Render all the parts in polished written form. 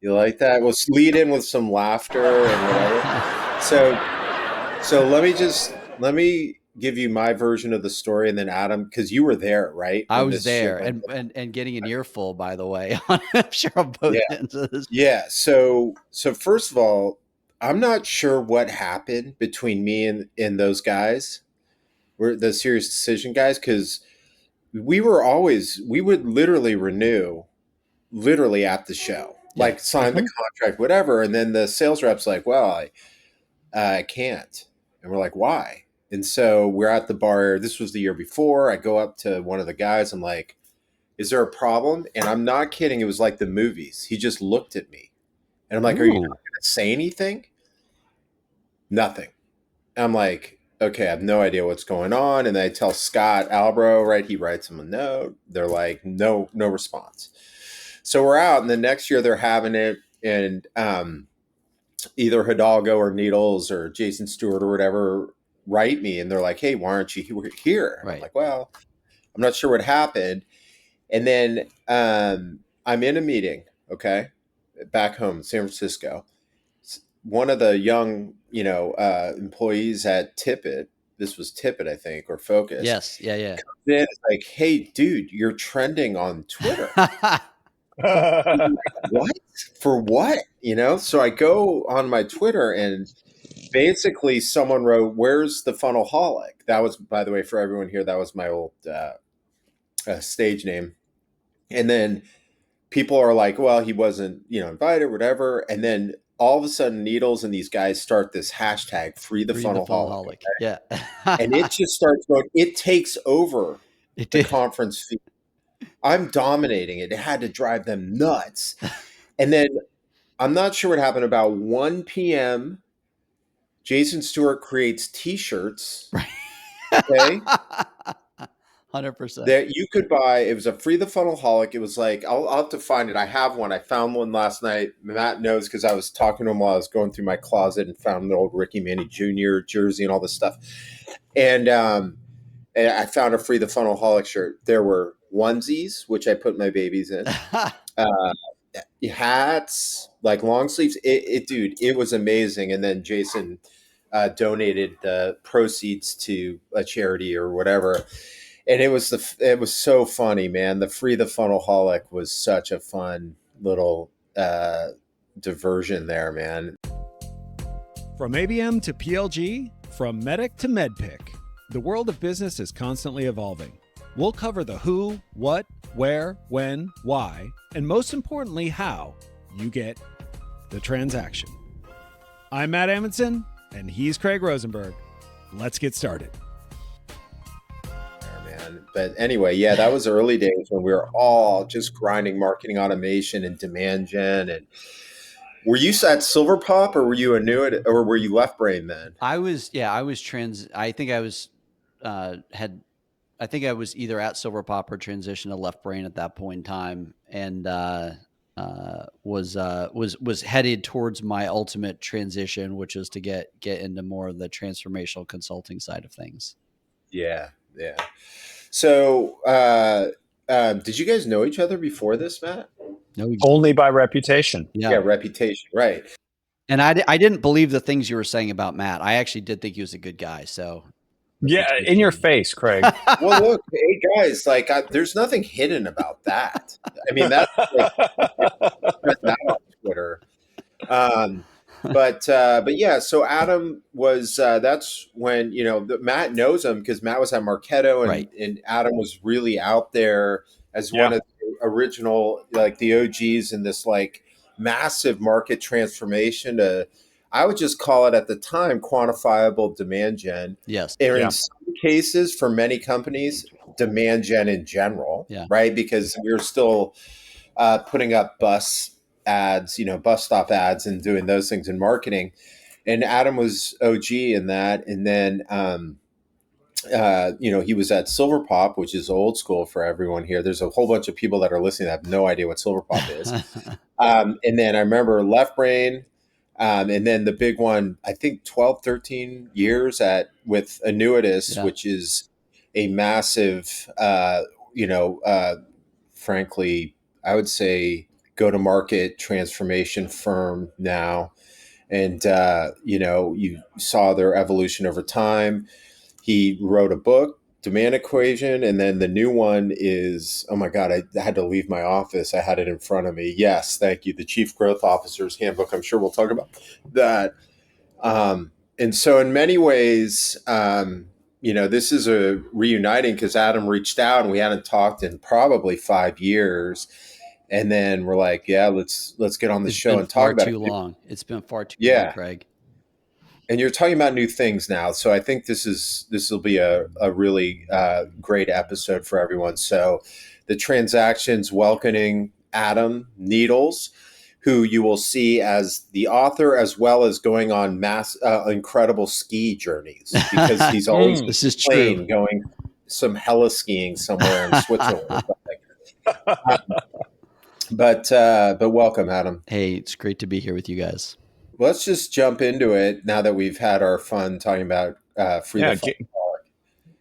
You like that? We'll lead in with some laughter and whatever. So let me give you my version of the story, and then Adam, because you were there, right, I when was this shit there, went. and getting an earful, by the way. I'm sure on both Yeah, ends of this. yeah. So first of all, I'm not sure what happened between me and those guys. We're the serious decision guys, because we would literally renew literally at the show, Yeah. like sign the contract, whatever. And then the sales rep's like, well, I can't. And we're like, why? And so we're at the bar. This was the year before. I go up to one of the guys. I'm like, is there a problem? And I'm not kidding. It was like the movies. He just looked at me. And I'm like, are you not Ooh. going to say anything? Nothing. I'm like, okay, I have no idea what's going on. And I tell Scott Albro, right? He writes them a note. They're like, no response. So we're out, and the next year they're having it, and either Hidalgo or Needles or Jason Stewart or whatever write me, and they're like, hey, why aren't you here? And I'm Right. like, well, I'm not sure what happened. And then I'm in a meeting, okay, back home in San Francisco. One of the young, employees at Tippett, this was Tippett, I think, or Focus, Yes. Yeah. Yeah. then it's like, hey, dude, you're trending on Twitter. What? For what? So I go on my Twitter, and basically someone wrote, where's the Funnelholic? That was, by the way, for everyone here, that was my old stage name. And then people are like, well, he wasn't, invited, whatever. And then all of a sudden, Needles and these guys start this hashtag, free the Free the Funnelholic. Funnelholic. Yeah. And it just starts going, it takes over It the did. conference feed. I'm dominating it. It had to drive them nuts. And then I'm not sure what happened. About 1 p.m., Jason Stewart creates T-shirts. Right. Okay, 100%. that you could buy. It was a free the Funnelholic. It was like, I'll have to find it. I have one. I found one last night. Matt knows because I was talking to him while I was going through my closet and found the old Ricky Manny Jr. jersey and all this stuff. And I found a free the Funnelholic shirt. There were onesies, which I put my babies in. Uh, Hats, like long sleeves. Dude, it was amazing. And then Jason donated the proceeds to a charity or whatever. And it was so funny, man. The free the Funnelholic was such a fun little diversion there, man. From ABM to PLG, from Medic to MedPick, the world of business is constantly evolving. We'll cover the who, what, where, when, why, and most importantly, how you get the transaction. I'm Matt Amundson, and he's Craig Rosenberg. Let's get started. Man. But anyway, yeah, that was early days when we were all just grinding marketing automation and demand gen. And were you at Silver Pop, or were you Annuit, or were you Left Brain then? I was I think I was I think I was either at Silver Pop or transition to Left Brain at that point in time, and was headed towards my ultimate transition, which was to get into more of the transformational consulting side of things. Yeah, yeah. So, did you guys know each other before this, Matt? No, Only by reputation. Yeah, reputation, right? And I didn't believe the things you were saying about Matt. I actually did think he was a good guy. So Yeah, in your face, Craig. Well, look, hey guys, like there's nothing hidden about that. I mean, that's like that on Twitter. But yeah, so Adam was that's when Matt knows him because Matt was at Marketo, and, Right. and Adam was really out there as one of the original, like the OGs in this like massive market transformation to, I would just call it at the time, quantifiable demand gen. Yes. Or in some cases, for many companies, demand gen in general, right? Because we're still putting up bus ads, bus stop ads, and doing those things in marketing. And Adam was OG in that. And then, he was at Silver Pop, which is old school for everyone here. There's a whole bunch of people that are listening that have no idea what Silver Pop is. And then I remember Left Brain. And then the big one, I think 12, 13 years with ANNUITAS, which is a massive, frankly, I would say go-to-market transformation firm now. And, you saw their evolution over time. He wrote a book, Demand Equation. And then the new one is, oh my God, I had to leave my office. I had it in front of me. Yes, thank you. The Chief Growth Officer's Handbook. I'm sure we'll talk about that. And so in many ways, this is a reuniting because Adam reached out and we hadn't talked in probably 5 years. And then we're like, yeah, let's get on the show and talk about it. It's been far too long, Craig. And you're talking about new things now. So I think this will be a really great episode for everyone. So the transactions welcoming Adam Needles, who you will see as the author, as well as going on incredible ski journeys, because he's always this is true. Going some hella skiing somewhere in Switzerland or something. But welcome, Adam. Hey, it's great to be here with you guys. Let's just jump into it now that we've had our fun talking about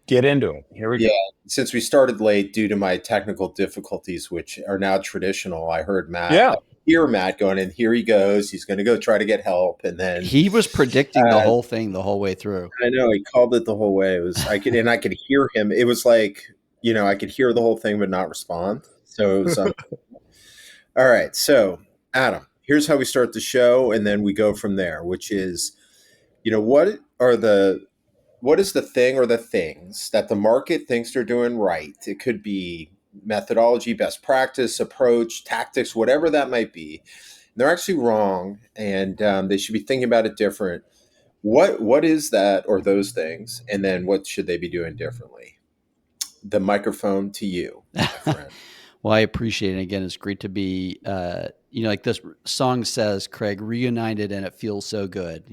get into it. Here we go. Since we started late due to my technical difficulties, which are now traditional, I heard Matt. Yeah. Hear Matt going, and here he goes. He's going to go try to get help, and then he was predicting the whole thing the whole way through. I know, he called it the whole way. It was I could hear him. It was like, I could hear the whole thing but not respond. So it was all right. So Adam, here's how we start the show, and then we go from there, which is, what is the thing or the things that the market thinks they're doing right? It could be methodology, best practice, approach, tactics, whatever that might be. They're actually wrong, and they should be thinking about it different. What is that or those things, and then what should they be doing differently? The microphone to you, my friend. Well, I appreciate it. Again, it's great to be, like this song says, Craig, reunited, and it feels so good,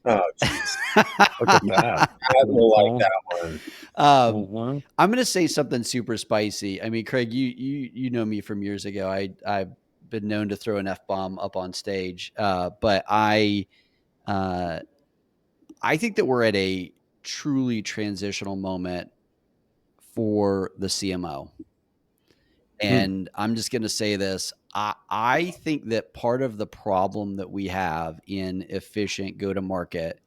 Oh, jeez. Look at that. I will like that one. I'm going to say something super spicy. I mean, Craig, you know me from years ago. I've been known to throw an F-bomb up on stage, but I think that we're at a truly transitional moment for the CMO. And I'm just going to say this. I think that part of the problem that we have in efficient go-to-market,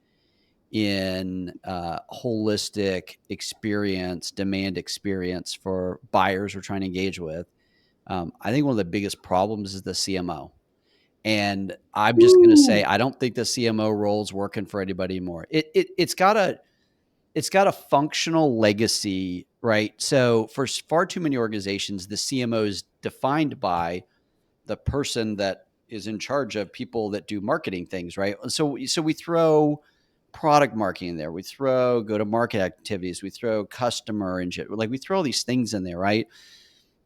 in holistic experience, demand experience for buyers we're trying to engage with, I think one of the biggest problems is the CMO. And I'm just going to say, I don't think the CMO role is working for anybody anymore. It's got a functional legacy, right? So for far too many organizations, the CMO is defined by the person that is in charge of people that do marketing things, right? So we throw product marketing in there. We throw go-to-market activities. We throw customer and we throw all these things in there, right?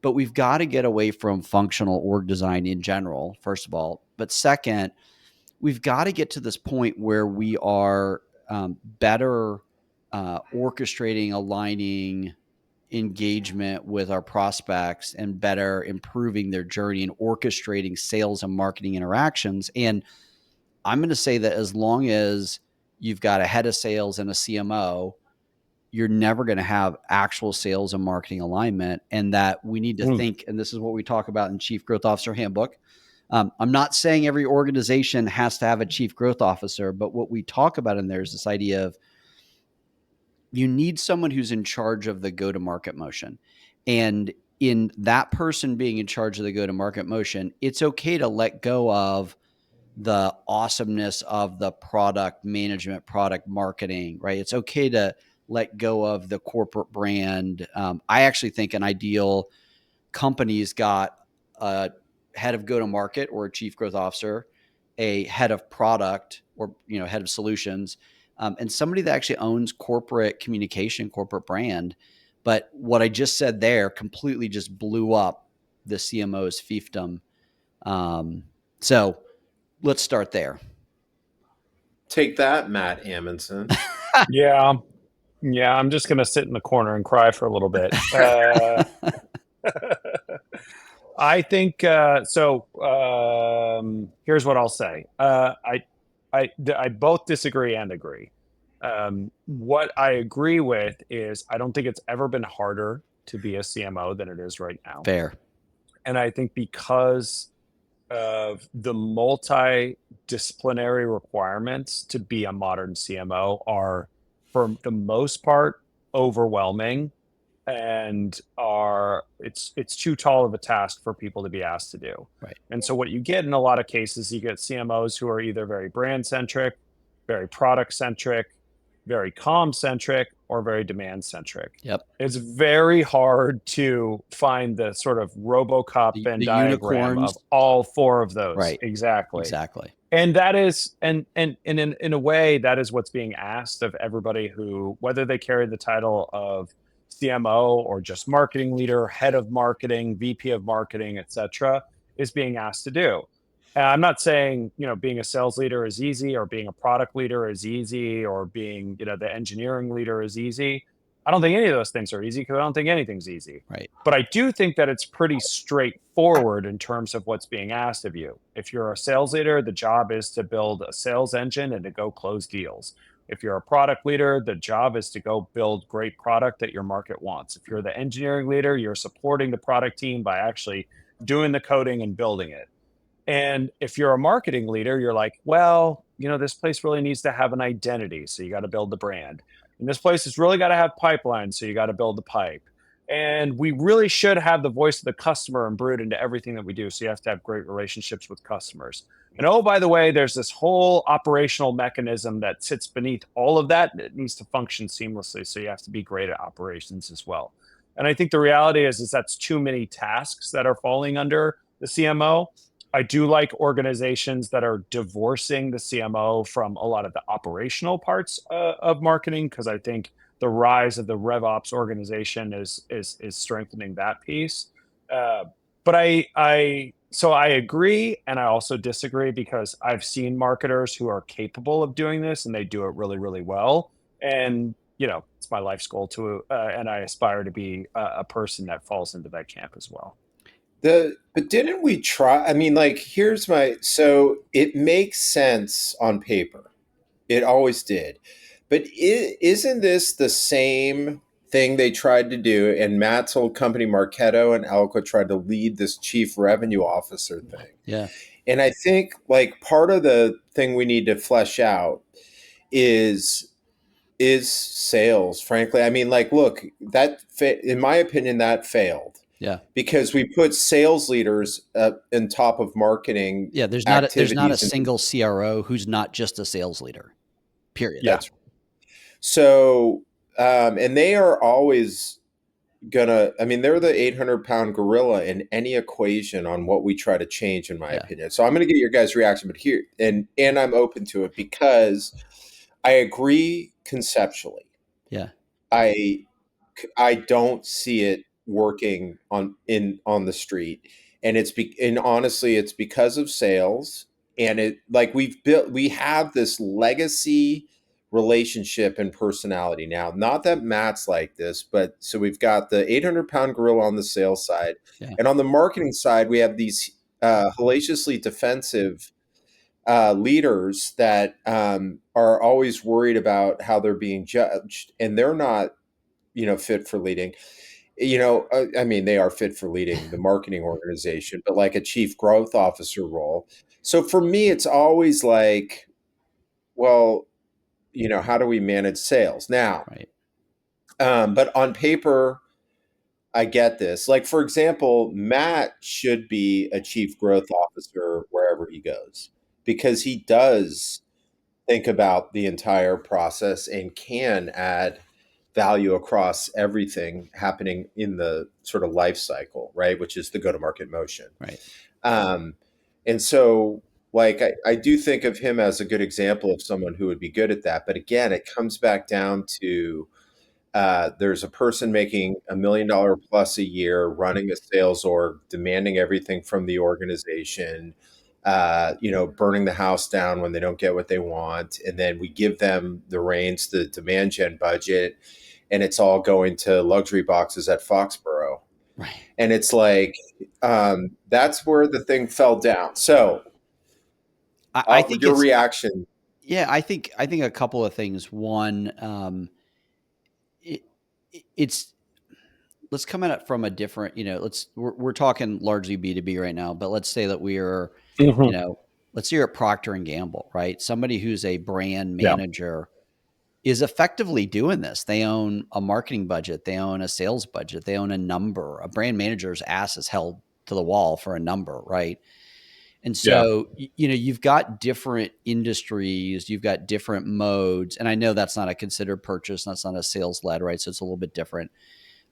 But we've got to get away from functional org design in general, first of all. But second, we've got to get to this point where we are better orchestrating, aligning engagement with our prospects and better improving their journey and orchestrating sales and marketing interactions. And I'm going to say that as long as you've got a head of sales and a CMO, you're never going to have actual sales and marketing alignment. And that we need to think, and this is what we talk about in Chief Growth Officer Handbook. I'm not saying every organization has to have a chief growth officer, but what we talk about in there is this idea of you need someone who's in charge of the go-to-market motion. And in that person being in charge of the go-to-market motion, it's okay to let go of the awesomeness of the product management, product marketing, right? It's okay to let go of the corporate brand. I actually think an ideal company's got a head of go-to-market or a chief growth officer, a head of product or head of solutions, and somebody that actually owns corporate communication, corporate brand. But what I just said there completely just blew up the CMO's fiefdom. So let's start there. Take that, Matt Amundson. Yeah, I'm just going to sit in the corner and cry for a little bit. I think so. Here's what I'll say. I both disagree and agree. What I agree with is I don't think it's ever been harder to be a CMO than it is right now. Fair. And I think because of the multidisciplinary requirements to be a modern CMO are, for the most part, overwhelming, and it's too tall of a task for people to be asked to do. Right. And so what you get in a lot of cases, you get CMOs who are either very brand centric, very product centric, very comm centric, or very demand centric. Yep. It's very hard to find the sort of RoboCop Venn The diagram unicorns. of all four of those. Right. Exactly. And that is, and in a way, that is what's being asked of everybody who, whether they carry the title of CMO or just marketing leader, head of marketing, VP of marketing, etc., is being asked to do. I'm not saying, being a sales leader is easy, or being a product leader is easy, or being, the engineering leader is easy. I don't think any of those things are easy, because I don't think anything's easy. Right. But I do think that it's pretty straightforward in terms of what's being asked of you. If you're a sales leader, the job is to build a sales engine and to go close deals. If you're a product leader, the job is to go build great product that your market wants. If you're the engineering leader, you're supporting the product team by actually doing the coding and building it. And if you're a marketing leader, you're like, well, this place really needs to have an identity, so you got to build the brand. And this place has really got to have pipelines, so you got to build the pipe. And we really should have the voice of the customer imbued into everything that we do, so you have to have great relationships with customers. And oh, by the way, there's this whole operational mechanism that sits beneath all of that. It needs to function seamlessly, so you have to be great at operations as well. And I think the reality is that's too many tasks that are falling under the CMO. I do like organizations that are divorcing the CMO from a lot of the operational parts of marketing, because I think the rise of the RevOps organization is strengthening that piece. But I agree, and I also disagree, because I've seen marketers who are capable of doing this, and they do it really, really well. And it's my life's goal and I aspire to be a person that falls into that camp as well. But didn't we try? I mean, so it makes sense on paper. It always did. But isn't this the same thing they tried to do? And Matt's old company, Marketo and Elko, tried to lead this chief revenue officer thing. Yeah. And I think part of the thing we need to flesh out is sales, frankly. I mean, look, in my opinion, that failed. Yeah. Because we put sales leaders on top of marketing. Yeah. There's not a single CRO who's not just a sales leader, period. Yeah. So, and they are always they're the 800-pound gorilla in any equation on what we try to change, in my opinion. So I'm going to get your guys' reaction, but here, and I'm open to it, because I agree conceptually. Yeah. I don't see it working on the street, and honestly, it's because of sales, and we have this legacy relationship and personality now. Not that Matt's like this, but so we've got the 800-pound gorilla on the sales side, and on the marketing side, we have these hellaciously defensive leaders that are always worried about how they're being judged, and they're not fit for leading. They are fit for leading the marketing organization, but like a chief growth officer role. So for me, it's always well, how do we manage sales now? Right. But on paper, I get this. For example, Matt should be a chief growth officer wherever he goes, because he does think about the entire process and can add value across everything happening in the sort of life cycle, right? Which is the go-to-market motion. Right. And so I do think of him as a good example of someone who would be good at that. But again, it comes back down to there's a person making $1 million plus a year, running a sales org, demanding everything from the organization, burning the house down when they don't get what they want. And then we give them the reins, the demand gen budget, and it's all going to luxury boxes at Foxborough. Right. And it's that's where the thing fell down. So I think your reaction. Yeah, I think a couple of things. One, it's let's come at it from a different, we're talking largely B2B right now, but let's say that we are, Mhm. let's say you're at Procter and Gamble, right? Somebody who's a brand Yeah. manager is effectively doing this. They own a marketing budget. They own a sales budget. They own a number. A brand manager's ass is held to the wall for a number, right? And Yeah. so, you've got different industries, you've got different modes. And I know that's not a considered purchase, that's not a sales led, right? So it's a little bit different.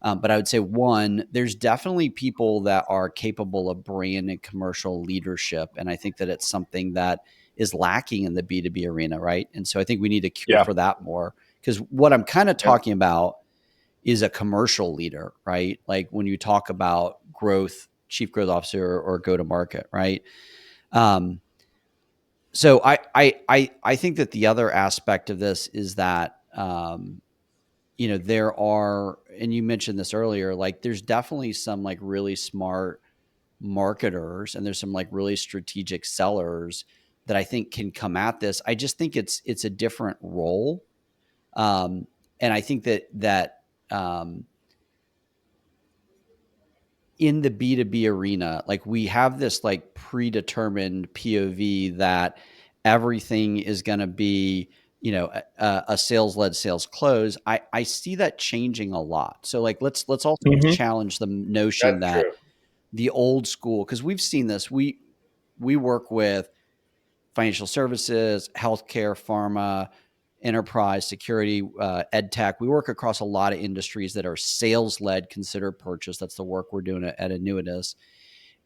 But I would say, one, there's definitely people that are capable of brand and commercial leadership. And I think that it's something that is lacking in the B2B arena, right? And so I think we need to cure Yeah. for that more. Because what I'm kind of Yep. talking about is a commercial leader, right? Like when you talk about growth, chief growth officer or go to market, right? So I think that the other aspect of this is that, there are, and you mentioned this earlier, like there's definitely some like really smart marketers and there's some like really strategic sellers that I think can come at this. I just think it's a different role. And I think that um, in the B2B arena, like we have this like predetermined POV that everything is going to be, a sales led sales close. I see that changing a lot. So like, let's also Mhm. challenge the notion That's that true. the old school, because we've seen this, we work with financial services, healthcare, pharma, enterprise, security, ed tech. We work across a lot of industries that are sales led, considered purchase. That's the work we're doing at Annuitas.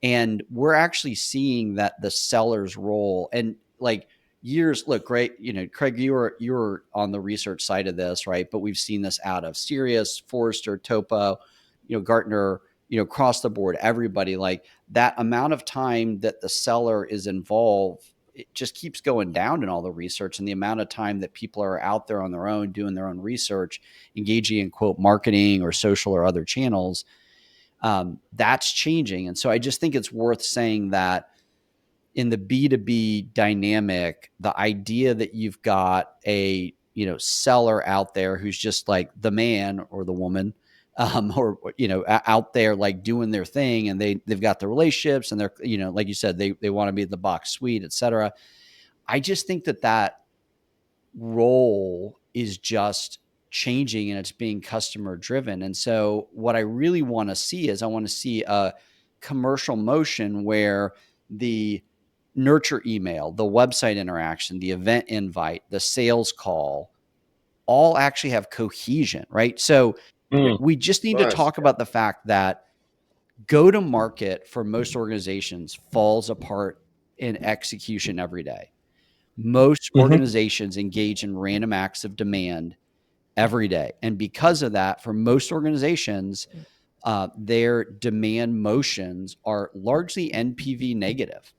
And we're actually seeing that the seller's role and like years, look, great, Craig, you were on the research side of this, right? But we've seen this out of Sirius, Forrester, Topo, Gartner, across the board, everybody, like that amount of time that the seller is involved, it just keeps going down in all the research, and the amount of time that people are out there on their own doing their own research, engaging in quote marketing or social or other channels, that's changing. And so I just think it's worth saying that in the B2B dynamic, the idea that you've got a seller out there who's just like the man or the woman, or out there like doing their thing, and they've got the relationships, and they're like you said, they want to be the box suite, et cetera. I just think that role is just changing and it's being customer driven. And so what I really want to see is I want to see a commercial motion where the nurture email, the website interaction, the event invite, the sales call all actually have cohesion, right? So Mm. we just need to Plus, talk about the fact that go to market for most organizations falls apart in execution every day. Most Mhm. organizations engage in random acts of demand every day. And because of that, for most organizations, their demand motions are largely NPV negative.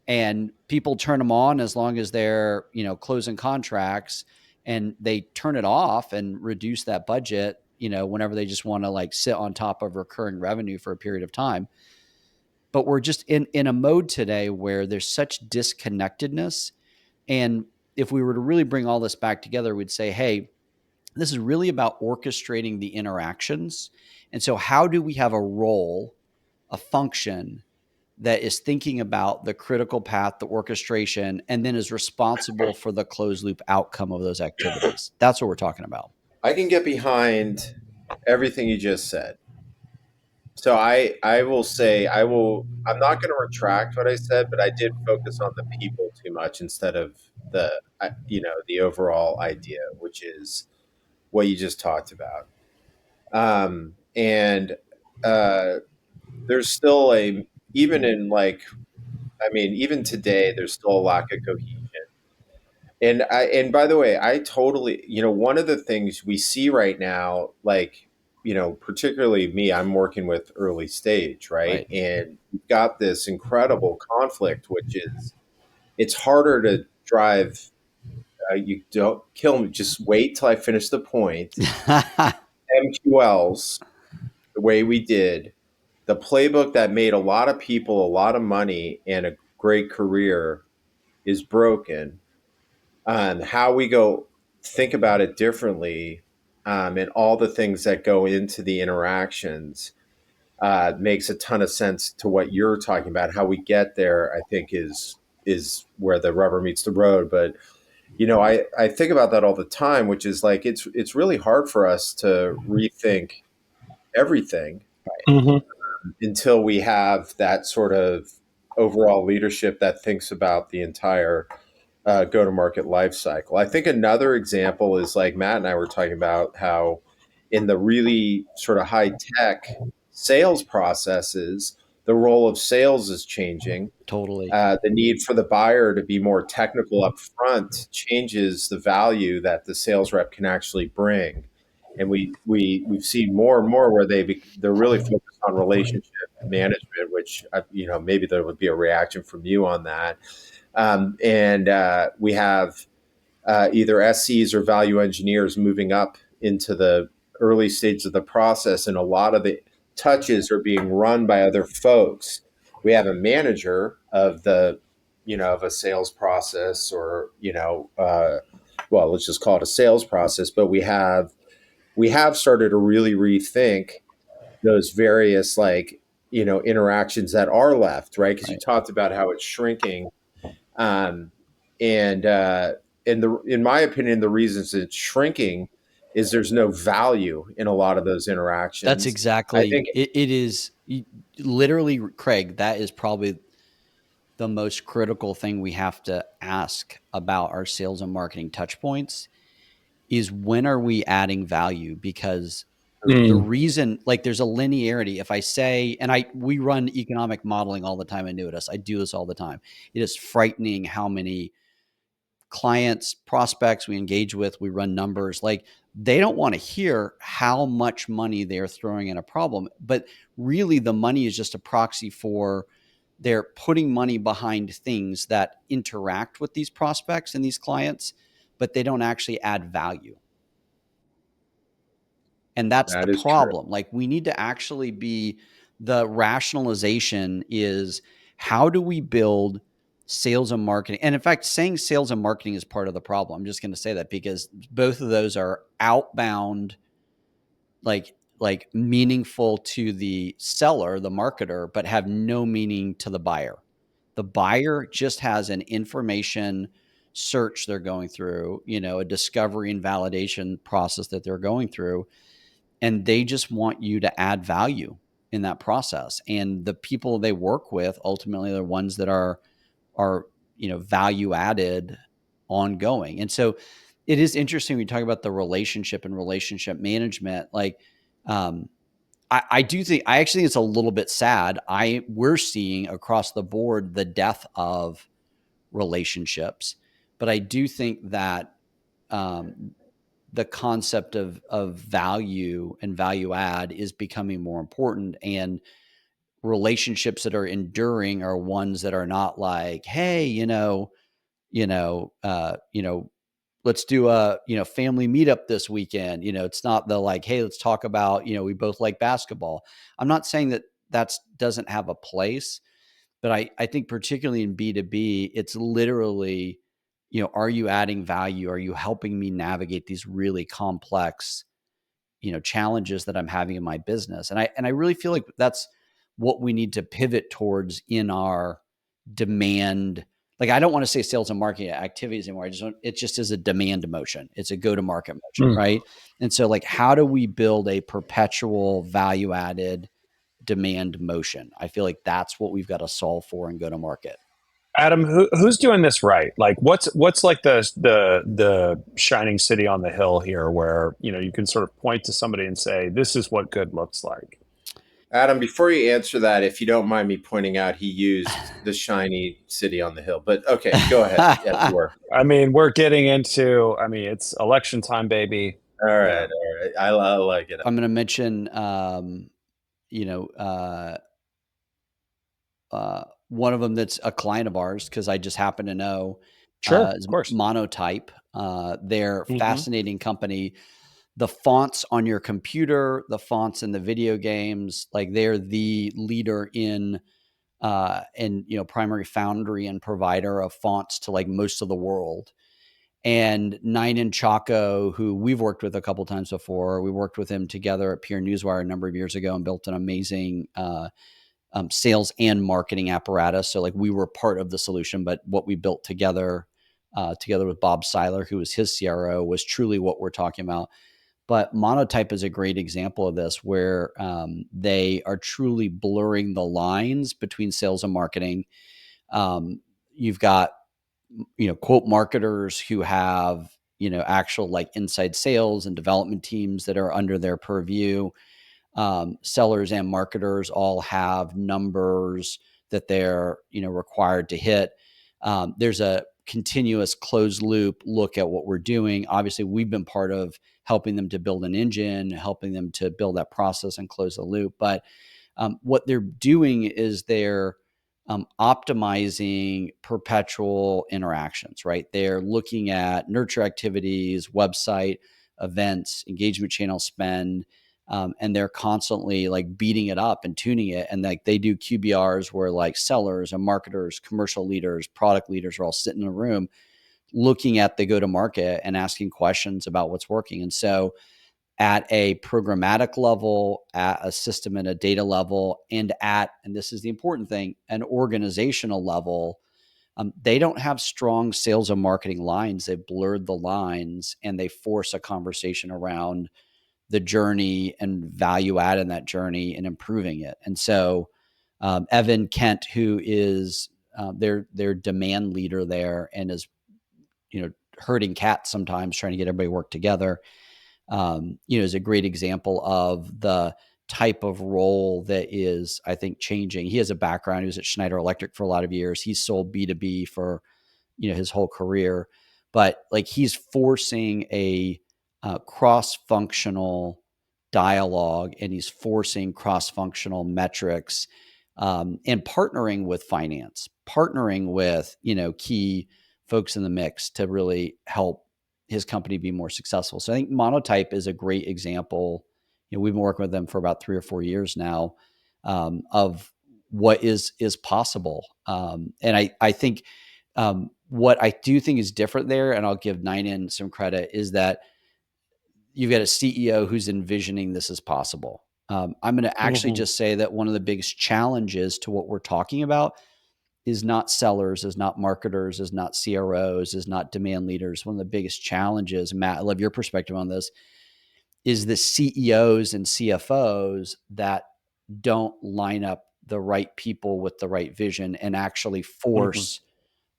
And people turn them on as long as they're, closing contracts, and they turn it off and reduce that budget, whenever they just want to like sit on top of recurring revenue for a period of time. But we're just in a mode today where there's such disconnectedness. And if we were to really bring all this back together, we'd say, hey, this is really about orchestrating the interactions. And so, how do we have a role, a function that is thinking about the critical path, the orchestration, and then is responsible for the closed loop outcome of those activities? That's what we're talking about. I can get behind everything you just said. So I will say I'm not going to retract what I said, but I did focus on the people too much instead of the overall idea, which is what you just talked about. And there's still even in like, I mean, even today, there's still a lack of cohesion. And by the way, I totally, one of the things we see right now, like, particularly me, I'm working with early stage, right? Right. And we've got this incredible conflict, which is it's harder to drive. You don't kill me. Just wait till I finish the point. MQLs, the way we did, the playbook that made a lot of people a lot of money and a great career is broken. How we go think about it differently and all the things that go into the interactions makes a ton of sense to what you're talking about. How we get there, I think, is where the rubber meets the road. But I think about that all the time, which is like it's really hard for us to rethink everything Mm-hmm. until we have that sort of overall leadership that thinks about the entire go-to-market life cycle. I think another example is like Matt and I were talking about how in the really sort of high-tech sales processes, the role of sales is changing. Totally. The need for the buyer to be more technical up front changes the value that the sales rep can actually bring. And we've seen more and more where they're really focused on relationship management, which maybe there would be a reaction from you on that. And we have either SCs or value engineers moving up into the early stages of the process, and a lot of the touches are being run by other folks. We have a manager of of a sales process, or well, let's just call it a sales process. But we have started to really rethink those various interactions that are left, right? Because you talked about how it's shrinking, um, and in my opinion, the reasons it's shrinking is there's no value in a lot of those interactions. That's I exactly think it. It is literally, Craig, that is probably the most critical thing we have to ask about our sales and marketing touch points is when are we adding value? Because the reason, like, there's a linearity. If I say, and we run economic modeling all the time at ANNUITAS. I do this all the time. It is frightening how many clients, prospects we engage with, we run numbers. Like, they don't want to hear how much money they're throwing in a problem, but really the money is just a proxy for they're putting money behind things that interact with these prospects and these clients, but they don't actually add value. And that's that the is true. problem. Like, we need to actually be, the rationalization is how do we build sales and marketing? And in fact, saying sales and marketing is part of the problem. I'm just going to say that because both of those are outbound, like meaningful to the seller, the marketer, but have no meaning to the buyer. The buyer just has an information search they're going through, a discovery and validation process that they're going through, and they just want you to add value in that process. And the people they work with ultimately are the ones that are value added ongoing. And so it is interesting when you talk about the relationship and relationship management. Like, I do think, I actually think it's a little bit sad. We're seeing across the board the death of relationships, but I do think that the concept of value and value add is becoming more important, and relationships that are enduring are ones that are not like, hey, let's do a, family meetup this weekend. It's not the like, hey, let's talk about, we both like basketball. I'm not saying that doesn't have a place, but I think particularly in B2B, it's literally, are you adding value? Are you helping me navigate these really complex, challenges that I'm having in my business? And I really feel like that's what we need to pivot towards in our demand. Like, I don't want to say sales and marketing activities anymore. It just is a demand motion. It's a go-to-market motion, right? And so, like, how do we build a perpetual value-added demand motion? I feel like that's what we've got to solve for and go to market. Adam, who's doing this right? Like, what's like the shining city on the hill here, where you can sort of point to somebody and say, this is what good looks like. Adam, before you answer that, if you don't mind me pointing out, he used the shiny city on the hill. But okay, go ahead. Yeah, sure. I mean, we're getting into, it's election time, baby. All right. I like it. I'm going to mention, one of them that's a client of ours, because I just happen to know. Sure, is of course. Monotype. They're fascinating company. The fonts on your computer, the fonts in the video games, like, they're the leader in primary foundry and provider of fonts to like most of the world. And Nine and Chaco, who we've worked with a couple times before, we worked with him together at Peer Newswire a number of years ago and built an amazing sales and marketing apparatus. So like we were part of the solution, but what we built together with Bob Seiler, who was his CRO, was truly what we're talking about. But Monotype is a great example of this, where they are truly blurring the lines between sales and marketing. You've got, quote marketers who have, actual like inside sales and development teams that are under their purview. Sellers and marketers all have numbers that they're, required to hit. There's a continuous closed loop look at what we're doing. Obviously, we've been part of helping them to build an engine, helping them to build that process and close the loop. But what they're doing is they're optimizing perpetual interactions, right? They're looking at nurture activities, website, events, engagement channel spend, and they're constantly like beating it up and tuning it. And like they do QBRs where like sellers and marketers, commercial leaders, product leaders are all sitting in a room looking at the go-to-market and asking questions about what's working. And so at a programmatic level, at a system and a data level, and this is the important thing, an organizational level, they don't have strong sales and marketing lines. They've blurred the lines and they force a conversation around the journey and value add in that journey and improving it. And so Evan Kent, who is their demand leader there and is, herding cats sometimes, trying to get everybody to work together, is a great example of the type of role that is, I think, changing. He has a background. He was at Schneider Electric for a lot of years. He's sold B2B for, his whole career, but like he's forcing a cross-functional dialogue, and he's forcing cross-functional metrics, and partnering with finance, partnering with, key folks in the mix to really help his company be more successful. So I think Monotype is a great example. We've been working with them for about 3 or 4 years now, of what is possible. And I think what I do think is different there, and I'll give Nine some credit, is that you've got a CEO who's envisioning this as possible. I'm going to actually just say that one of the biggest challenges to what we're talking about is not sellers, is not marketers, is not CROs, is not demand leaders. One of the biggest challenges, Matt, I love your perspective on this, is the CEOs and CFOs that don't line up the right people with the right vision and actually force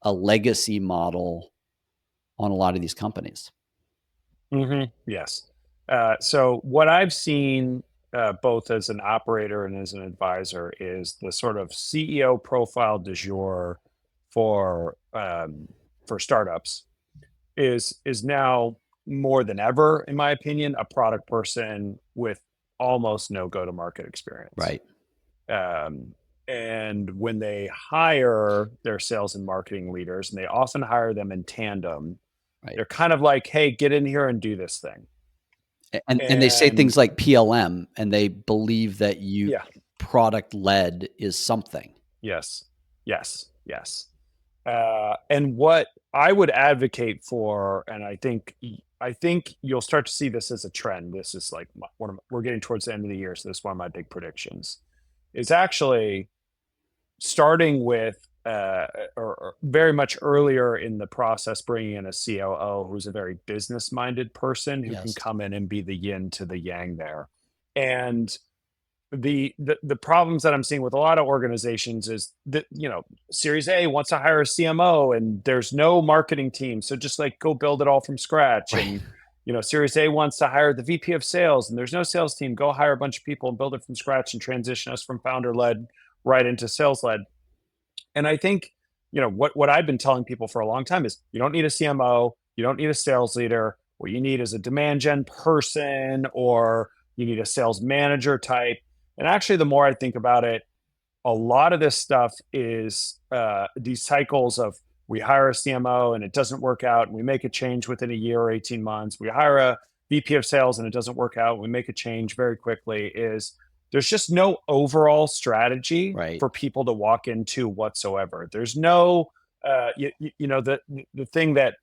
a legacy model on a lot of these companies. Yes. So what I've seen both as an operator and as an advisor is the sort of CEO profile du jour for startups is now more than ever, in my opinion, a product person with almost no go-to-market experience. Right. And when they hire their sales and marketing leaders, and they often hire them in tandem, they're kind of like, hey, get in here and do this thing. And they say things like PLM, and they believe that product led is something. Yes. And what I would advocate for, and I think you'll start to see this as a trend. This is like we're getting towards the end of the year, so this is one of my big predictions. Is actually starting with or very much earlier in the process, bringing in a COO who's a very business-minded person who can come in and be the yin to the yang there. And the problems that I'm seeing with a lot of organizations is that, Series A wants to hire a CMO and there's no marketing team. So just like go build it all from scratch. Right. And, Series A wants to hire the VP of sales and there's no sales team. Go hire a bunch of people and build it from scratch and transition us from founder-led right into sales-led. And I think, what I've been telling people for a long time is you don't need a CMO, you don't need a sales leader. What you need is a demand gen person, or you need a sales manager type. And actually, the more I think about it, a lot of this stuff is these cycles of we hire a CMO and it doesn't work out, and we make a change within a year or 18 months. We hire a VP of sales and it doesn't work out, and we make a change very quickly. There's just no overall strategy for people to walk into whatsoever. There's no, the thing that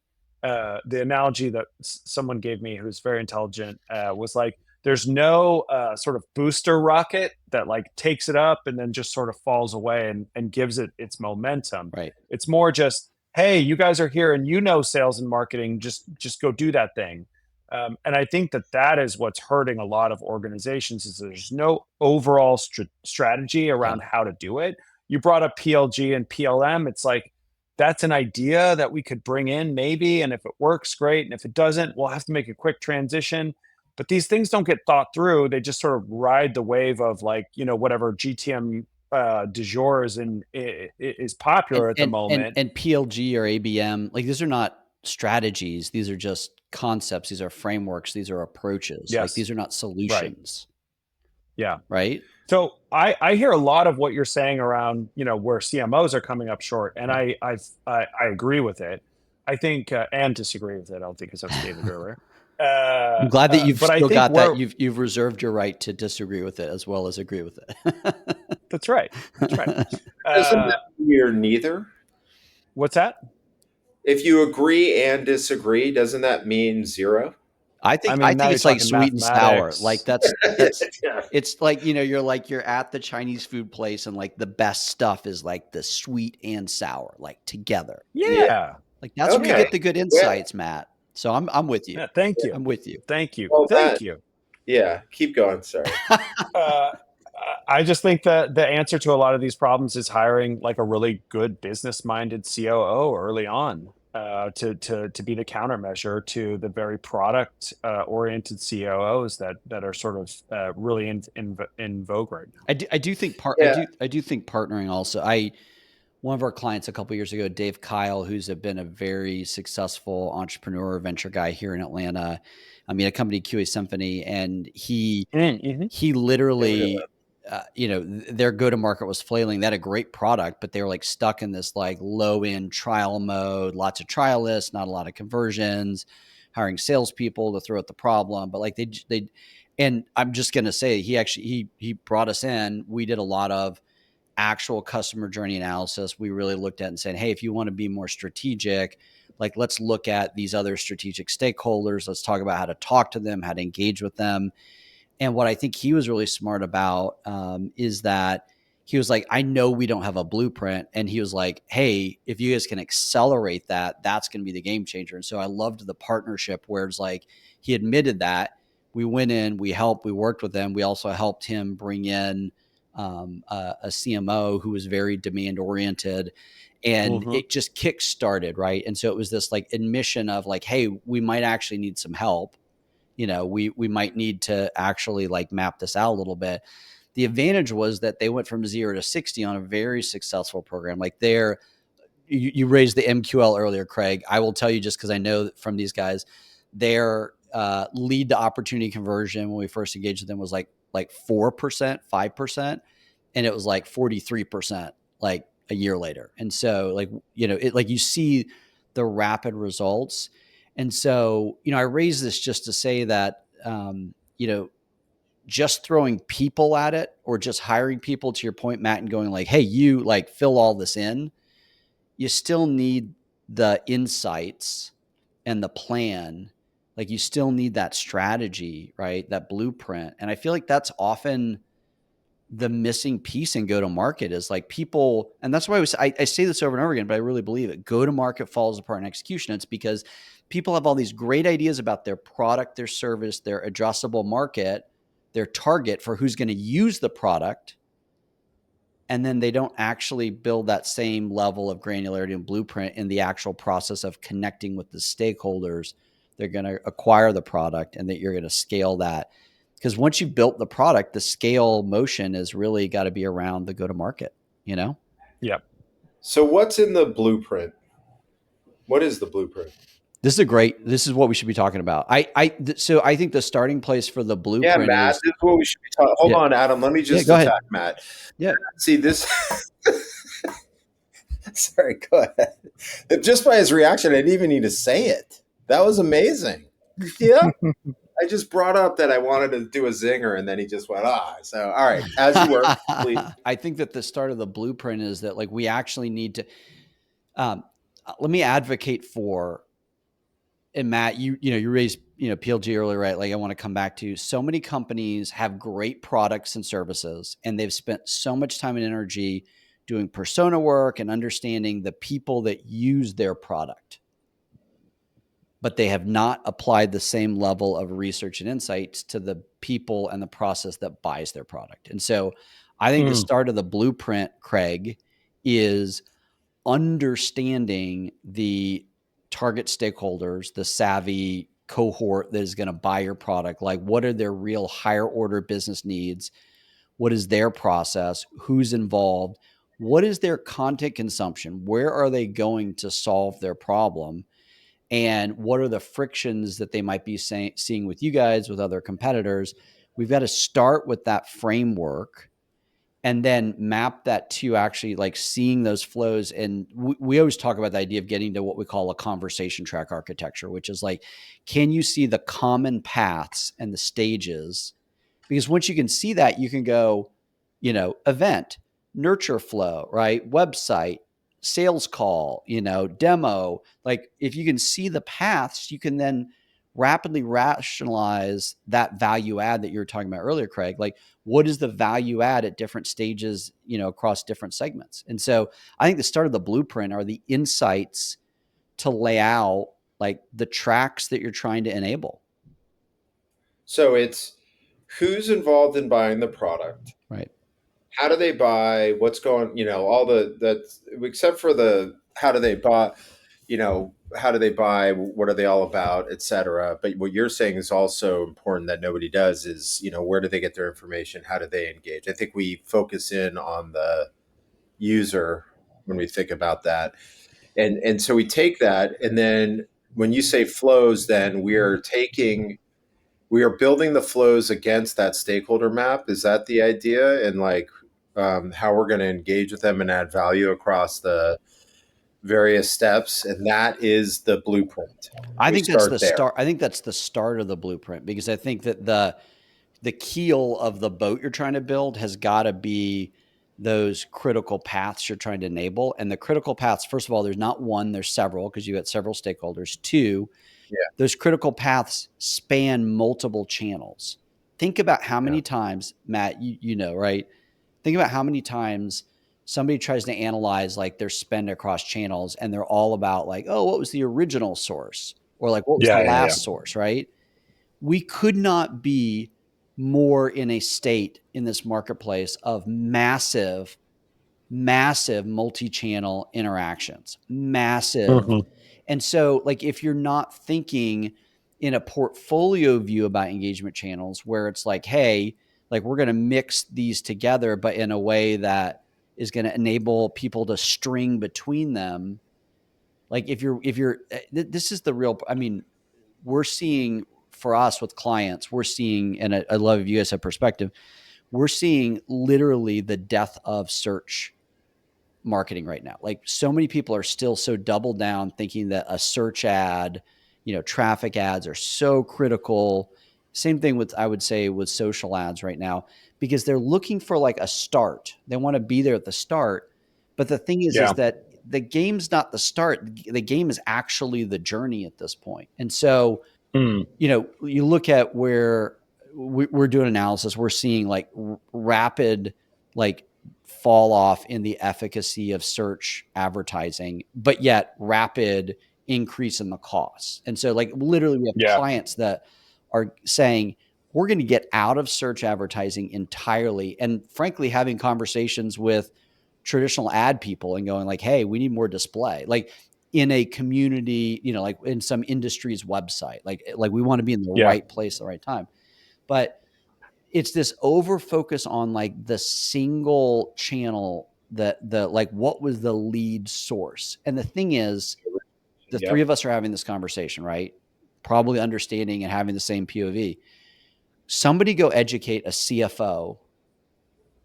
the analogy that someone gave me who's very intelligent was like, there's no sort of booster rocket that like takes it up and then just sort of falls away and gives it its momentum. Right. It's more just, hey, you guys are here and sales and marketing, just go do that thing. And I think that is what's hurting a lot of organizations is there's no overall strategy around how to do it. You brought up PLG and PLM. It's like, that's an idea that we could bring in maybe. And if it works, great. And if it doesn't, we'll have to make a quick transition. But these things don't get thought through. They just sort of ride the wave of like, whatever GTM du jour is popular at the moment. And PLG or ABM, like these are not strategies. These are just concepts. These are frameworks. These are approaches. Yes. Like these are not solutions. Right. Yeah. Right. So I hear a lot of what you're saying around, where CMOs are coming up short, and I agree with it. I think and disagree with it. I don't think it's David earlier. I'm glad that you've still got that. You've reserved your right to disagree with it as well as agree with it. That's right. That's right. Doesn't that mean you're neither? What's that? If you agree and disagree, doesn't that mean zero? I think it's like sweet and sour. Like that's yeah. It's like, you're at the Chinese food place and like the best stuff is like the sweet and sour, like together. Yeah. Like that's where you get the good insights, Matt. So I'm with you. Yeah, thank you. I'm with you. Thank you. Well, thank you. Yeah. Keep going. Sorry. I just think that the answer to a lot of these problems is hiring like a really good business-minded COO early on. To be the countermeasure to the very product oriented COOs that are sort of really in vogue right now. I do think partnering also. One of our clients a couple of years ago, Dave Kyle, who's been a very successful entrepreneur venture guy here in Atlanta. I mean, a company QA Symphony, and he literally. Their go-to-market was flailing. They had a great product, but they were like stuck in this like low-end trial mode, lots of trialists, not a lot of conversions, hiring salespeople to throw at the problem. But like they, and I'm just going to say, he brought us in. We did a lot of actual customer journey analysis. We really looked at and said, hey, if you want to be more strategic, like let's look at these other strategic stakeholders. Let's talk about how to talk to them, how to engage with them. And what I think he was really smart about is that he was like, I know we don't have a blueprint. And he was like, hey, if you guys can accelerate that, that's going to be the game changer. And so I loved the partnership where it's like, he admitted that we went in, we helped, we worked with them. We also helped him bring in a CMO who was very demand oriented, and it just kick-started, right? And so it was this like admission of like, hey, we might actually need some help. We might need to actually like map this out a little bit. The advantage was that they went from 0 to 60 on a very successful program. Like you raised the MQL earlier, Craig. I will tell you, just because I know from these guys, their lead to opportunity conversion when we first engaged with them was like 4%, 5%. And it was like 43% like a year later. And so like, you see the rapid results. And so, I raise this just to say that, just throwing people at it or just hiring people, to your point, Matt, and going like, hey, you like fill all this in, you still need the insights and the plan. Like you still need that strategy, right? That blueprint. And I feel like that's often the missing piece in go-to-market is like people, and that's why I say this over and over again, but I really believe it. Go-to-market falls apart in execution. It's because people have all these great ideas about their product, their service, their addressable market, their target for who's going to use the product. And then they don't actually build that same level of granularity and blueprint in the actual process of connecting with the stakeholders. They're going to acquire the product and that you're going to scale that. Because once you've built the product, the scale motion is really got to be around the go-to-market, Yeah. So what's in the blueprint? What is the blueprint? This is what we should be talking about. So I think the starting place for the blueprint is... Yeah, Matt, this is what we should be talking. Hold on, Adam. Let me just attack Matt. Yeah. See this... Sorry, go ahead. Just by his reaction, I didn't even need to say it. That was amazing. Yeah. I just brought up that I wanted to do a zinger, and then he just went, So, all right, as you were, please. I think that the start of the blueprint is that like we actually need to let me advocate for and Matt, you raised, PLG earlier, right? Like I want to come back to, so many companies have great products and services, and they've spent so much time and energy doing persona work and understanding the people that use their product, but they have not applied the same level of research and insights to the people and the process that buys their product. And so I think the start of the blueprint, Craig, is understanding the target stakeholders, the savvy cohort that is going to buy your product. Like, what are their real higher order business needs? What is their process? Who's involved? What is their content consumption? Where are they going to solve their problem? And what are the frictions that they might be seeing with you guys, with other competitors? We've got to start with that framework and then map that to actually like seeing those flows. And we always talk about the idea of getting to what we call a conversation track architecture, which is like, can you see the common paths and the stages? Because once you can see that, you can go, event, nurture flow, right? Website, sales call, demo. Like if you can see the paths, you can then rapidly rationalize that value add that you were talking about earlier, Craig. Like, what is the value add at different stages, across different segments? And so I think the start of the blueprint are the insights to lay out like the tracks that you're trying to enable. So it's who's involved in buying the product, right? How do they buy, what's going, all that, except for the how do they buy, how do they buy, what are they all about, etc. But what you're saying is also important that nobody does is, where do they get their information, how do they engage? I think we focus in on the user when we think about that, and so we take that, and then when you say flows, then we are building the flows against that stakeholder map. Is that the idea? And like how we're going to engage with them and add value across the various steps. And that is the blueprint. I think that's the start. I think that's the start of the blueprint, because I think that the keel of the boat you're trying to build has got to be those critical paths you're trying to enable. And the critical paths, first of all, there's not one, there's several, because you got several stakeholders. Two, those critical paths span multiple channels. Think about how many times, Matt, right? Think about how many times somebody tries to analyze like their spend across channels, and they're all about like, oh, what was the original source? Or like, what was the last source, right? We could not be more in a state in this marketplace of massive multi-channel interactions, massive. And so like, if you're not thinking in a portfolio view about engagement channels, where it's like, hey, like we're going to mix these together, but in a way that is going to enable people to string between them. Like if you're, this is the real, I mean, we're seeing for us with clients, we're seeing, and I love if you guys have perspective, we're seeing literally the death of search marketing right now. Like so many people are still so doubled down thinking that a search ad, traffic ads are so critical. Same thing with, I would say, with social ads right now, because they're looking for like a start. They want to be there at the start. But the thing is that the game's not the start. The game is actually the journey at this point. And so, you look at where we're doing analysis, we're seeing like rapid, like fall off in the efficacy of search advertising, but yet rapid increase in the costs. And so like literally we have clients that are saying, we're going to get out of search advertising entirely. And frankly, having conversations with traditional ad people and going like, hey, we need more display. Like in a community, like in some industry's website, like we want to be in the right place at the right time. But it's this over focus on like the single channel, that like, what was the lead source? And the thing is, the three of us are having this conversation, right? Probably understanding and having the same POV. Somebody go educate a CFO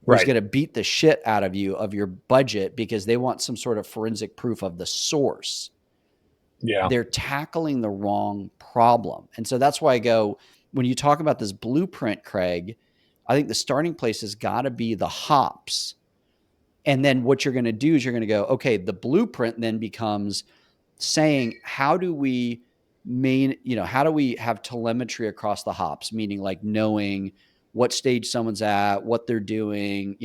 who's going to beat the shit out of you of your budget because they want some sort of forensic proof of the source. They're tackling the wrong problem. And so that's why I go, when you talk about this blueprint, Craig, I think the starting place has got to be the hops. And then what you're going to do is you're going to go, okay, the blueprint then becomes saying, how do we how do we have telemetry across the hops, meaning like knowing what stage someone's at, what they're doing,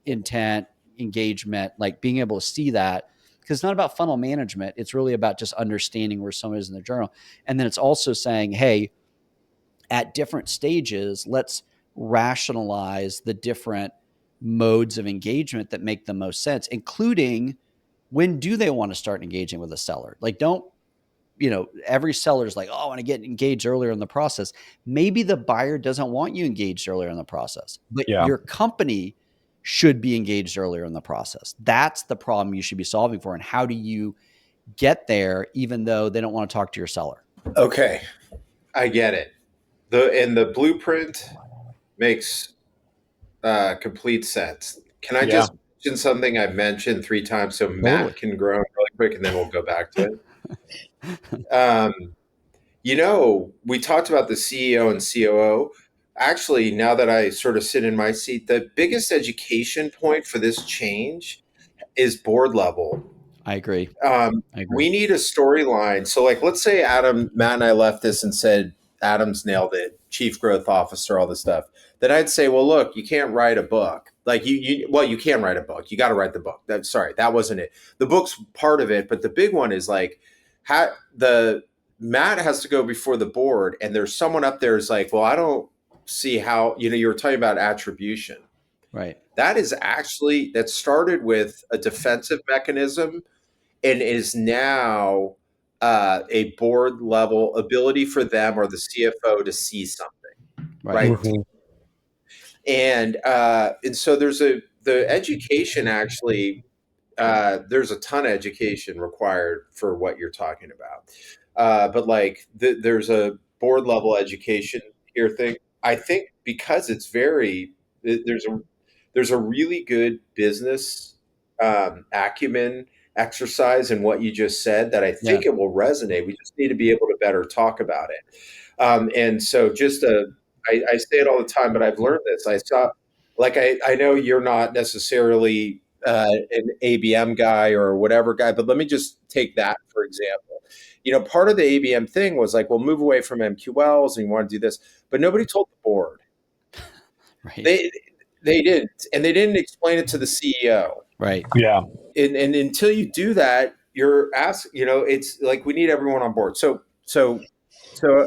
intent, engagement, like being able to see that. Because it's not about funnel management. It's really about just understanding where someone is in their journal. And then it's also saying, hey, at different stages, let's rationalize the different modes of engagement that make the most sense, including when do they want to start engaging with a seller? Like, don't, every seller's like, oh, I want to get engaged earlier in the process. Maybe the buyer doesn't want you engaged earlier in the process, but your company should be engaged earlier in the process. That's the problem you should be solving for. And how do you get there, even though they don't want to talk to your seller? Okay, I get it. The blueprint makes complete sense. Can I just mention something I've mentioned 3 times so Matt can grow really quick, and then we'll go back to it? We talked about the CEO and COO. Actually, now that I sort of sit in my seat, the biggest education point for this change is board level. I agree. We need a storyline. So, like, let's say Matt and I left this and said, Adam's nailed it, chief growth officer, all this stuff. Then I'd say, well, look, you can't write a book. Like you can write a book. You got to write the book. That wasn't it. The book's part of it, but the big one is like, Matt has to go before the board, and there's someone up there who's like, well, I don't see how, you were talking about attribution. Right. That started with a defensive mechanism and is now a board level ability for them or the CFO to see something. Right. Mm-hmm. And so the education actually, there's a ton of education required for what you're talking about. But like there's a board level education here thing. I think because it's there's a really good business acumen exercise in what you just said that I think it will resonate. We just need to be able to better talk about it. And so I say it all the time, but I've learned this. I know you're not necessarily an ABM guy or whatever guy, but let me just take that for example. Part of the ABM thing was like, we'll move away from MQLs and you want to do this, but nobody told the board. Right. They didn't, and they didn't explain it to the CEO. Right. Yeah. And until you do that, you're asked, it's like we need everyone on board. So